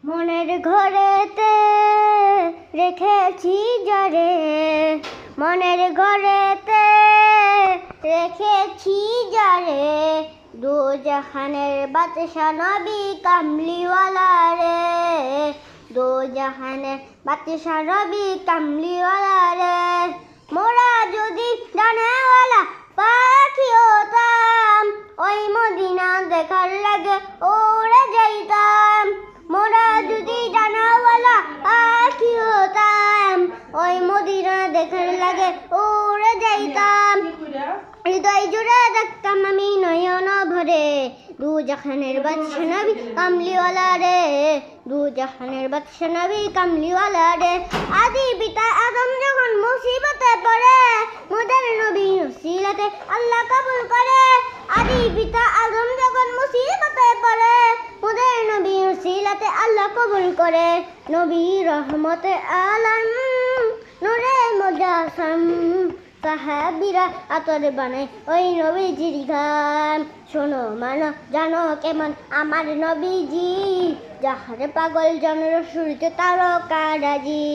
মনের ঘরেতে রেখেছি যারে, মনের ঘরেতে রেখেছি যারে, দু জাহানের বাদশা নবী কামলিওয়ালা রে, দু জাহানের বাদশা নবী কামলিওয়ালা রে। মোরা যদি ডানাওয়ালা পাখি হতাম, ওই মদিনা দেখার লাগে ওরে যাইতাম। মোরা যদি ডানাওয়ালা পাখি হতাম, ওই মদিনা দেখার লাগে ওরে যাইতাম। হৃদয় জুড়ে দেখতাম আমি নয়ন ভরে, দু জাহানের বাদশা নবী কামলিওয়ালা রে, দু জাহানের বাদশা নবী কামলিওয়ালা রে। আদি পিতা আদম যখন মুসিবতে পড়ে, মোদের নবী উসিলাতে আল্লাহ কবুল করে। আদি পিতা আদম যখন মুসিবতে পড়ে, মোদের নবী উসিলাতে আল্লাহ কবুল করে। নবী রহমতে আলম নূরে মুজাসসাম, সাহাবীরা আতর বানায় ওই নবীজির গান। শোনো মানো জানো কেমন আমার নবীজি, যাহার পাগল জনের সূর্য তারকারাজি,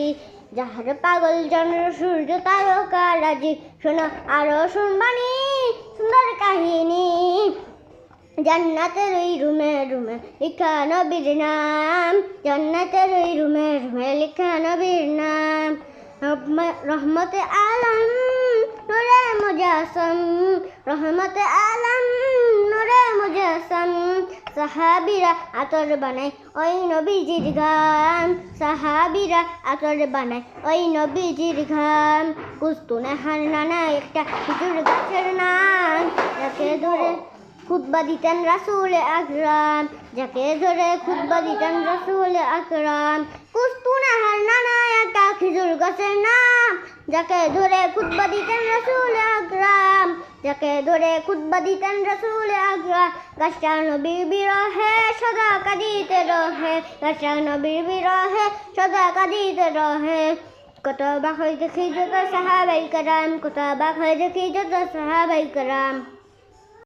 যাহার পাগল জনের সূর্য তারকারাজি। শোনো আরো শুনবানি সুন্দর কাহিনী, জান্নাতের ওই রুমে রুমে লিখা নবীর নাম, জান্নাতের ওই রুমে রুমে লিখা নবীর নাম। রহমতে আলম নূরে মুজাসসাম, রহমতে আলম নূরে মুজাসসাম, সাহাবীরা আতর বানায় ওই নবীজির গান, সাহাবীরা আতর বানায় ওই নবীজির গান। কুস্তুনেহার নানা একটা খেজুর গাছের নাম, যাকে ধরে খুতবা দিতেন রাসূল আকরাম, যাকে ধরে খুতবা দিতেন রাসূল আকরাম। কুস্তুনেহার নানা একটা খেজুর গাছের নাম, যাকে ধরে খুতবা দিতেন রাসূল আকরাম, যাকে ধরে খুতবা দিতেন রাসূল আকরাম। গাছটা নবীর বিরহে সদা কাঁদিতে রহে, গাছটা নবীর বিরহে সদা কাঁদিতে রহে। কত বাক হয়ে দেখি যত সাহাবায়ে কেরাম, কত বাক হয়ে দেখি যত সাহাবায়ে কেরাম।